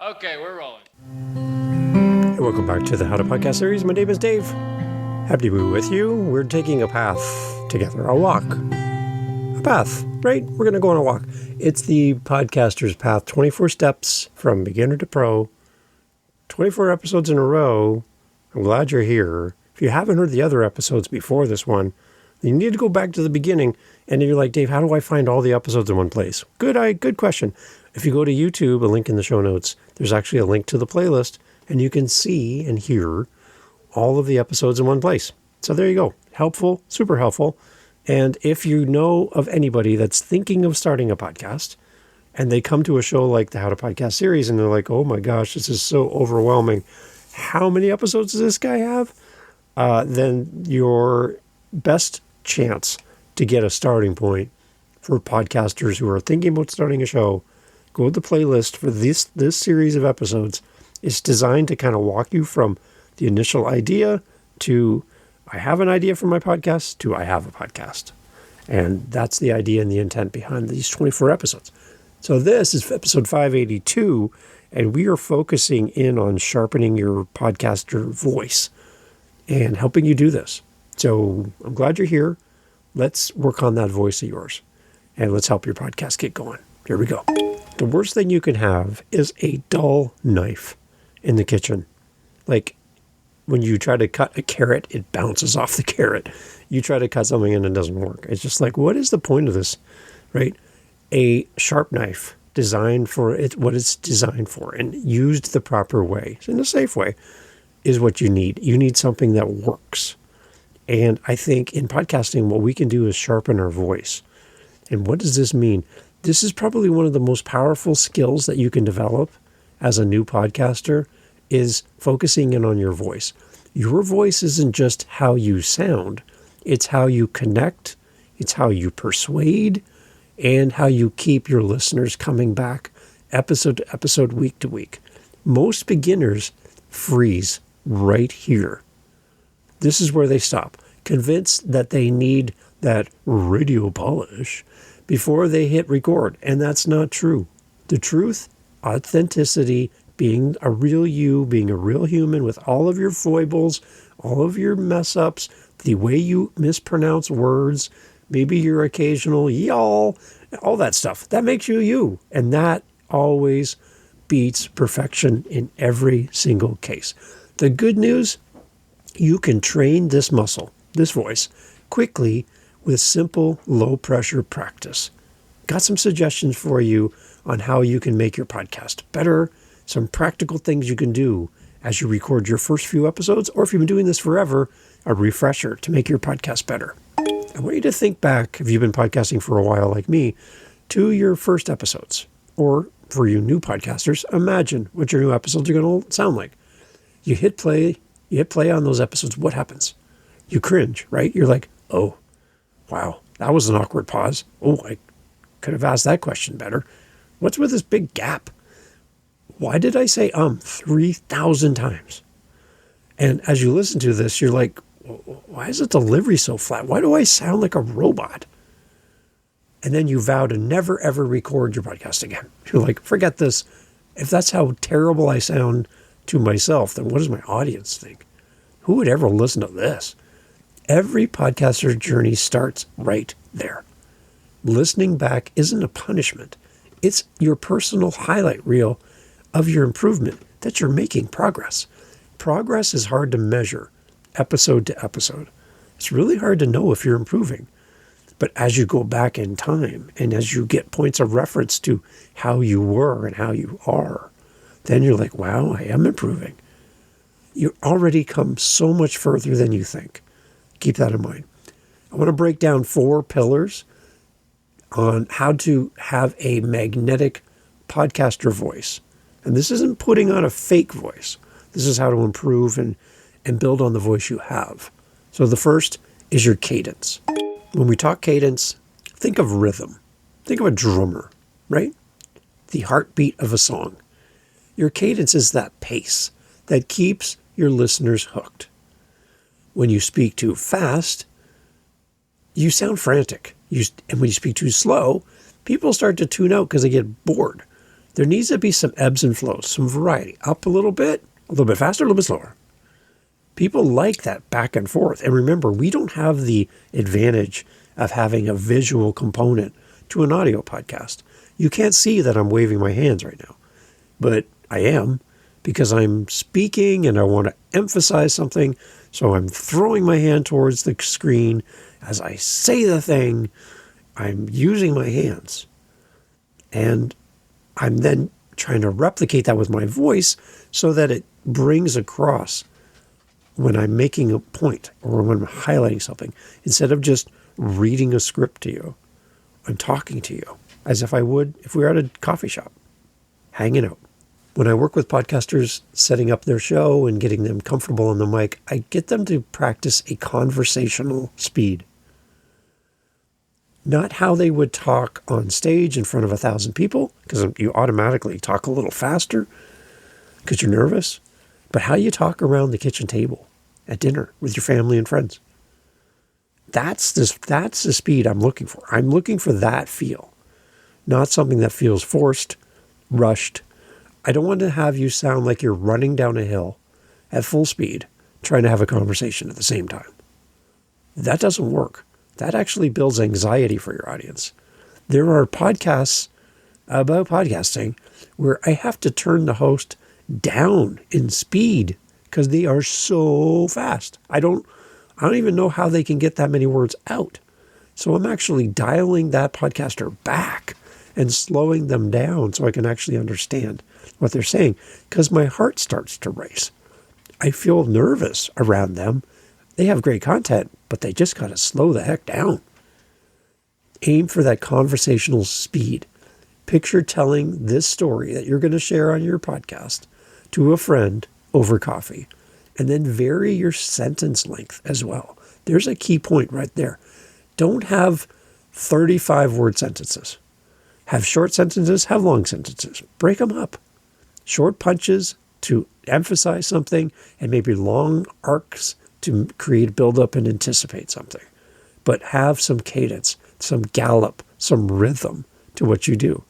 Okay, we're rolling. Hey, welcome back to the How to Podcast series. My name is Dave. Happy to be with you. We're taking a path together, a walk. A path, right? We're going to go on a walk. It's the podcaster's path, 24 steps from beginner to pro, 24 episodes in a row. I'm glad you're here. If you haven't heard the other episodes before this one, then you need to go back to the beginning. And if you're like, Dave, how do I find all the episodes in one place? Good question. If you go to YouTube, a link in the show notes, there's actually a link to the playlist, and you can see and hear all of the episodes in one place. So there you go. Helpful, super helpful. And if you know of anybody that's thinking of starting a podcast, and they come to a show like the How to Podcast series, and they're like, oh my gosh, this is so overwhelming. How many episodes does this guy have? Then your best chance to get a starting point for podcasters who are thinking about starting a show, go to the playlist for this series of episodes. It's designed to kind of walk you from the initial idea to I have an idea for my podcast to I have a podcast. And that's the idea and the intent behind these 24 episodes. So this is episode 582, and we are focusing in on sharpening your podcaster voice and helping you do this. So I'm glad you're here. Let's work on that voice of yours, and let's help your podcast get going. Here we go. The worst thing you can have is a dull knife in the kitchen. Like when you try to cut a carrot, it bounces off the carrot. You try to cut something and it doesn't work. It's just like, what is the point of this, right? A sharp knife designed for it, what it's designed for, and used the proper way, in a safe way, is what you need. You need something that works. And I think in podcasting, what we can do is sharpen our voice. And what does this mean? This is probably one of the most powerful skills that you can develop as a new podcaster is focusing in on your voice. Your voice isn't just how you sound. It's how you connect. It's how you persuade and how you keep your listeners coming back episode to episode, week to week. Most beginners freeze right here. This is where they stop, convinced that they need that radio polish before they hit record. And that's not true. The truth, authenticity, being a real you, being a real human with all of your foibles, all of your mess ups, the way you mispronounce words, maybe your occasional y'all, all that stuff. That makes you you. And that always beats perfection in every single case. The good news, you can train this muscle, this voice, quickly with simple, low-pressure practice. Got some suggestions for you on how you can make your podcast better, some practical things you can do as you record your first few episodes, or if you've been doing this forever, a refresher to make your podcast better. I want you to think back, if you've been podcasting for a while like me, to your first episodes. Or for you new podcasters, imagine what your new episodes are going to sound like. You hit play on those episodes, what happens? You cringe, right? You're like, oh, wow, that was an awkward pause. Oh, I could have asked that question better. What's with this big gap? Why did I say 3,000 times? And as you listen to this, you're like, why is the delivery so flat? Why do I sound like a robot? And then you vow to never, ever record your podcast again. You're like, forget this. If that's how terrible I sound to myself, then what does my audience think? Who would ever listen to this? Every podcaster's journey starts right there. Listening back isn't a punishment. It's your personal highlight reel of your improvement, that you're making progress. Progress is hard to measure episode to episode. It's really hard to know if you're improving. But as you go back in time and as you get points of reference to how you were and how you are, then you're like, wow, I am improving. You already come so much further than you think. Keep that in mind. I want to break down 4 pillars on how to have a magnetic podcaster voice. And this isn't putting on a fake voice. This is how to improve and build on the voice you have. So the first is your cadence. When we talk cadence, think of rhythm. Think of a drummer, right? The heartbeat of a song. Your cadence is that pace that keeps your listeners hooked. When you speak too fast, you sound frantic. And when you speak too slow, people start to tune out because they get bored. There needs to be some ebbs and flows, some variety, up a little bit faster, a little bit slower. People like that back and forth. And remember, we don't have the advantage of having a visual component to an audio podcast. You can't see that I'm waving my hands right now, but I am, because I'm speaking and I want to emphasize something. So I'm throwing my hand towards the screen. As I say the thing, I'm using my hands. And I'm then trying to replicate that with my voice so that it brings across when I'm making a point or when I'm highlighting something. Instead of just reading a script to you, I'm talking to you as if I would if we were at a coffee shop, hanging out. When I work with podcasters setting up their show and getting them comfortable on the mic, I get them to practice a conversational speed. Not how they would talk on stage in front of 1,000 people, because you automatically talk a little faster because you're nervous, but how you talk around the kitchen table at dinner with your family and friends. That's the speed I'm looking for. I'm looking for that feel, not something that feels forced, rushed. I don't want to have you sound like you're running down a hill at full speed, trying to have a conversation at the same time. That doesn't work. That actually builds anxiety for your audience. There are podcasts about podcasting where I have to turn the host down in speed because they are so fast. I don't even know how they can get that many words out. So I'm actually dialing that podcaster back and slowing them down so I can actually understand what they're saying, because my heart starts to race. I feel nervous around them. They have great content, but they just got to slow the heck down. Aim for that conversational speed. Picture telling this story that you're going to share on your podcast to a friend over coffee, and then vary your sentence length as well. There's a key point right there. Don't have 35-word sentences. Have short sentences, have long sentences. Break them up. Short punches to emphasize something, and maybe long arcs to create build-up and anticipate something. But have some cadence, some gallop, some rhythm to what you do.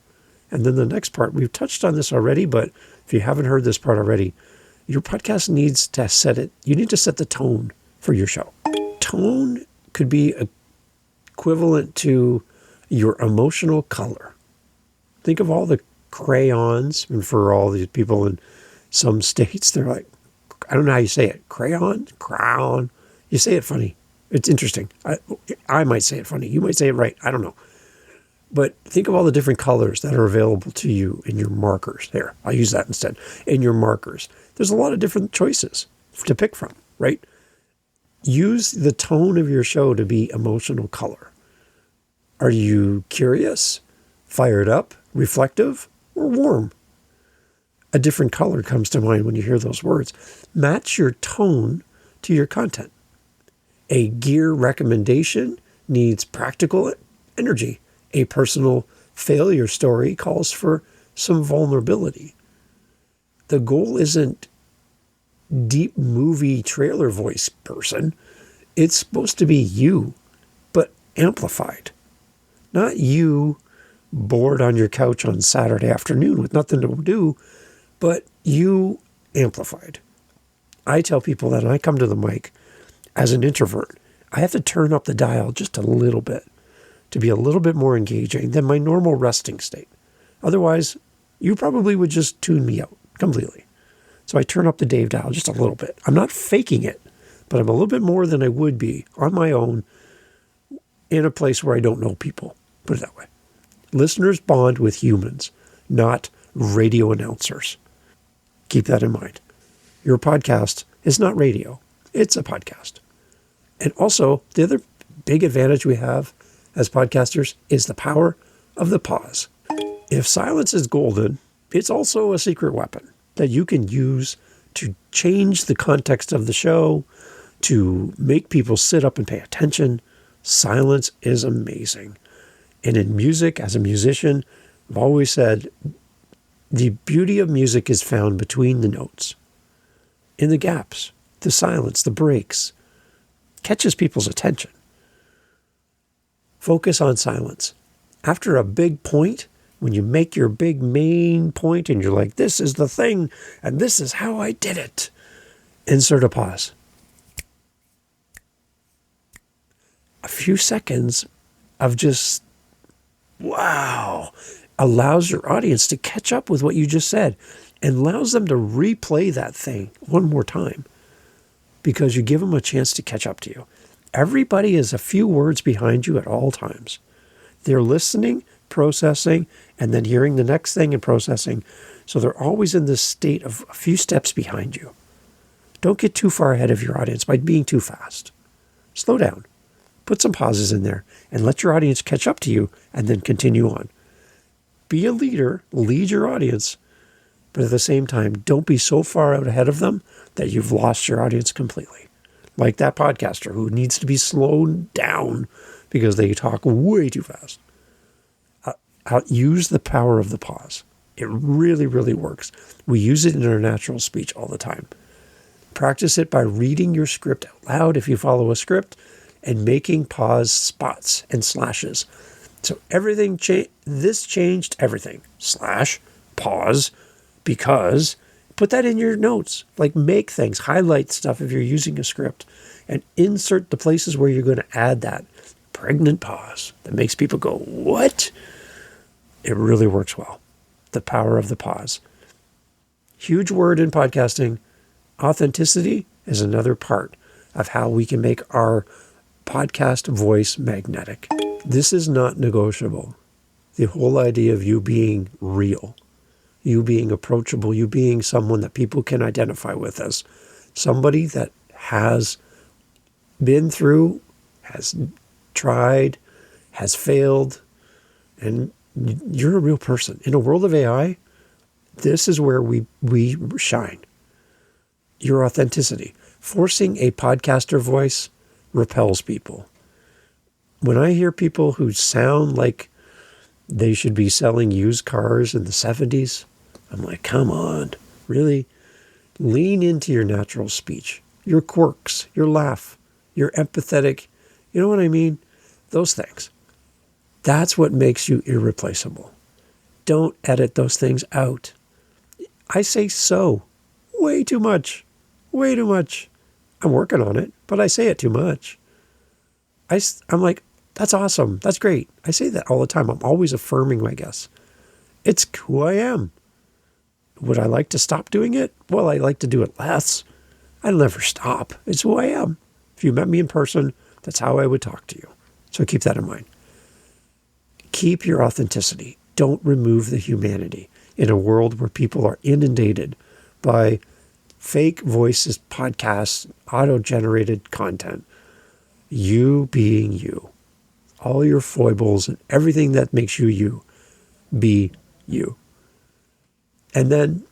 And then the next part, we've touched on this already, but if you haven't heard this part already, your podcast needs to you need to set the tone for your show. Tone could be equivalent to your emotional color. Think of all the crayons, and for all these people in some states, they're like, I don't know how you say it. Crayon? Crown? You say it funny. It's interesting. I might say it funny. You might say it right. I don't know. But think of all the different colors that are available to you in your markers. There, I'll use that instead. In your markers. There's a lot of different choices to pick from, right? Use the tone of your show to be emotional color. Are you curious, fired up, reflective, or warm? A different color comes to mind when you hear those words. Match your tone to your content. A gear recommendation needs practical energy. A personal failure story calls for some vulnerability. The goal isn't deep movie trailer voice person. It's supposed to be you, but amplified. Not you bored on your couch on Saturday afternoon with nothing to do, but you amplified. I tell people that when I come to the mic as an introvert, I have to turn up the dial just a little bit to be a little bit more engaging than my normal resting state. Otherwise, you probably would just tune me out completely. So I turn up the Dave dial just a little bit. I'm not faking it, but I'm a little bit more than I would be on my own in a place where I don't know people. Put it that way. Listeners bond with humans, not radio announcers. Keep that in mind. Your podcast is not radio. It's a podcast. And also, the other big advantage we have as podcasters is the power of the pause. If silence is golden, it's also a secret weapon that you can use to change the context of the show, to make people sit up and pay attention. Silence is amazing. And in music, as a musician, I've always said, the beauty of music is found between the notes. In the gaps, the silence, the breaks, catches people's attention. Focus on silence. After a big point, when you make your big main point and you're like, this is the thing and this is how I did it, insert a pause. A few seconds of just, wow, allows your audience to catch up with what you just said and allows them to replay that thing one more time because you give them a chance to catch up to you. Everybody is a few words behind you at all times. They're listening, processing, and then hearing the next thing and processing. So they're always in this state of a few steps behind you. Don't get too far ahead of your audience by being too fast. Slow down. Put some pauses in there and let your audience catch up to you and then continue on. Be a leader, lead your audience, but at the same time, don't be so far out ahead of them that you've lost your audience completely. Like that podcaster who needs to be slowed down because they talk way too fast. Use the power of the pause. It really, really works. We use it in our natural speech all the time. Practice it by reading your script out loud if you follow a script and making pause spots and slashes. So everything this changed everything. Slash, pause, because put that in your notes. Like make things, highlight stuff if you're using a script and insert the places where you're going to add that pregnant pause that makes people go, what? It really works well. The power of the pause. Huge word in podcasting. Authenticity is another part of how we can make our podcast voice magnetic. This is not negotiable. The whole idea of you being real, you being approachable, you being someone that people can identify with as somebody that has been through, has tried, has failed, and you're a real person. In a world of AI, this is where we shine. Your authenticity. Forcing a podcaster voice repels people. When I hear people who sound like they should be selling used cars in the 70s, I'm like, come on, really? Lean into your natural speech, your quirks, your laugh, your empathetic, you know what I mean? Those things. That's what makes you irreplaceable. Don't edit those things out. I say so way too much. Way too much. I'm working on it, but I say it too much. I'm like, that's awesome. That's great. I say that all the time. I'm always affirming my guests. It's who I am. Would I like to stop doing it? Well, I like to do it less. I'll never stop. It's who I am. If you met me in person, that's how I would talk to you. So keep that in mind. Keep your authenticity. Don't remove the humanity in a world where people are inundated by fake voices, podcasts, auto-generated content. You being you. All your foibles and everything that makes you you. Be you. And then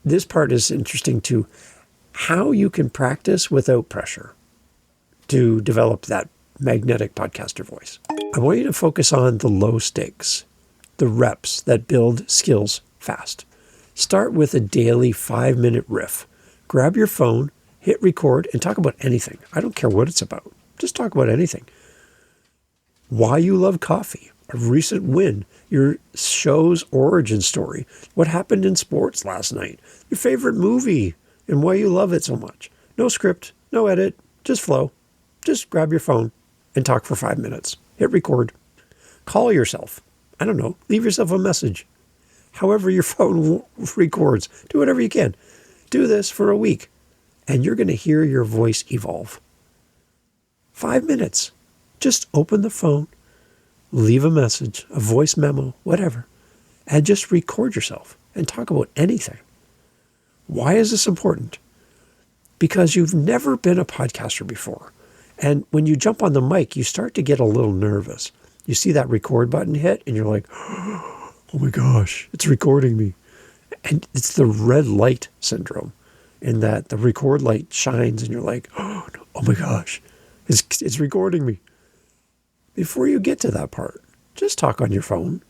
this part is interesting too. How you can practice without pressure to develop that magnetic podcaster voice. I want you to focus on the low stakes, the reps that build skills fast. Start with a daily 5-minute riff. Grab your phone, hit record, and talk about anything. I don't care what it's about. Just talk about anything. Why you love coffee, a recent win, your show's origin story, what happened in sports last night, your favorite movie, and why you love it so much. No script, no edit, just flow. Just grab your phone and talk for 5 minutes. Hit record. Call yourself. I don't know. Leave yourself a message. However your phone records. Do whatever you can. Do this for a week, and you're going to hear your voice evolve. 5 minutes. Just open the phone, leave a message, a voice memo, whatever, and just record yourself and talk about anything. Why is this important? Because you've never been a podcaster before. And when you jump on the mic, you start to get a little nervous. You see that record button hit, and you're like, oh my gosh, it's recording me. And it's the red light syndrome, in that the record light shines, and you're like, oh my gosh, it's recording me. Before you get to that part, just talk on your phone.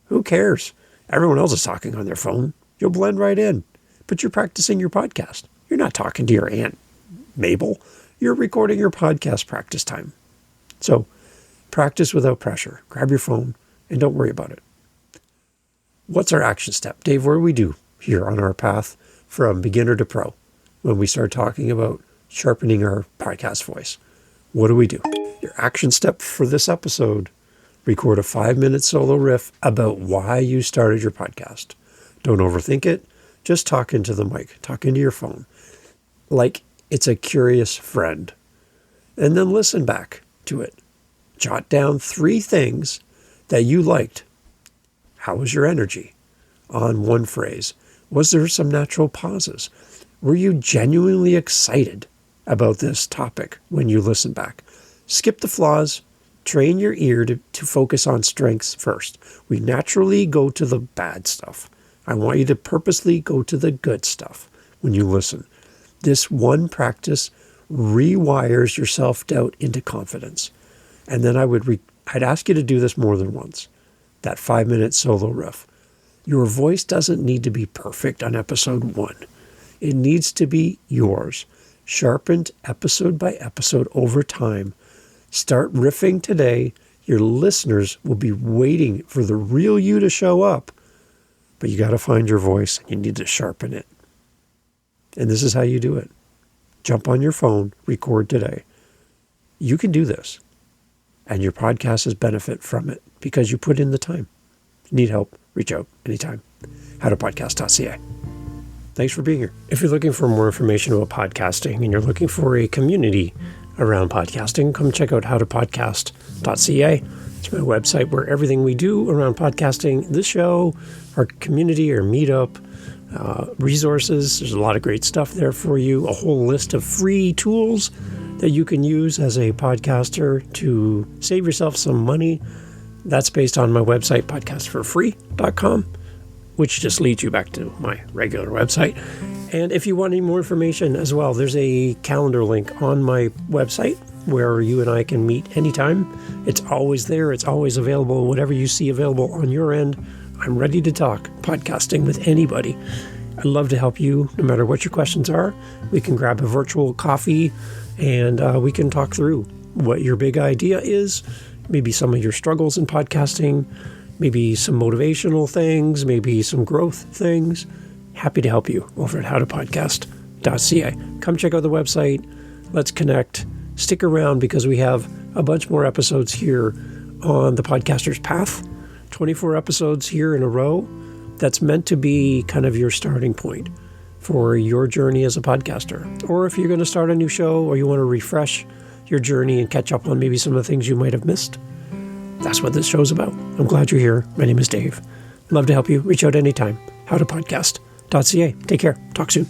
Who cares? Everyone else is talking on their phone. You'll blend right in. But you're practicing your podcast. You're not talking to your Aunt Mabel. You're recording your podcast practice time. So practice without pressure. Grab your phone, and don't worry about it. What's our action step? Dave, what do we do here on our path from beginner to pro when we start talking about sharpening our podcast voice? What do we do? Your action step for this episode: record a 5-minute solo riff about why you started your podcast. Don't overthink it. Just talk into the mic. Talk into your phone like it's a curious friend. And then listen back to it. Jot down 3 things that you liked. How was your energy on one phrase? Was there some natural pauses? Were you genuinely excited about this topic when you listen back? Skip the flaws. Train your ear to focus on strengths first. We naturally go to the bad stuff. I want you to purposely go to the good stuff when you listen. This one practice rewires your self-doubt into confidence. And then I'd ask you to do this more than once. That 5-minute solo riff. Your voice doesn't need to be perfect on episode 1. It needs to be yours, sharpened episode by episode over time. Start riffing today. Your listeners will be waiting for the real you to show up. But you got to find your voice. You need to sharpen it. And this is how you do it. Jump on your phone, record today. You can do this. And your podcasts benefit from it because you put in the time. If you need help, reach out anytime. howtopodcast.ca. Thanks for being here. If you're looking for more information about podcasting and you're looking for a community around podcasting, come check out howtopodcast.ca. It's my website where everything we do around podcasting, this show, our community, our meetup, resources. There's a lot of great stuff there for you. A whole list of free tools that you can use as a podcaster to save yourself some money. That's based on my website, podcastforfree.com, which just leads you back to my regular website. And if you want any more information as well, there's a calendar link on my website where you and I can meet anytime. It's always there. It's always available. Whatever you see available on your end, I'm ready to talk podcasting with anybody. I'd love to help you no matter what your questions are. We can grab a virtual coffee and we can talk through what your big idea is, maybe some of your struggles in podcasting, maybe some motivational things, maybe some growth things. Happy to help you over at howtopodcast.ca. Come check out the website. Let's connect. Stick around because we have a bunch more episodes here on the Podcaster's Path. 24 episodes here in a row. That's meant to be kind of your starting point for your journey as a podcaster. Or if you're going to start a new show or you want to refresh your journey and catch up on maybe some of the things you might have missed, that's what this show's about. I'm glad you're here. My name is Dave. Love to help you. Reach out anytime. howtopodcast.ca. Take care. Talk soon.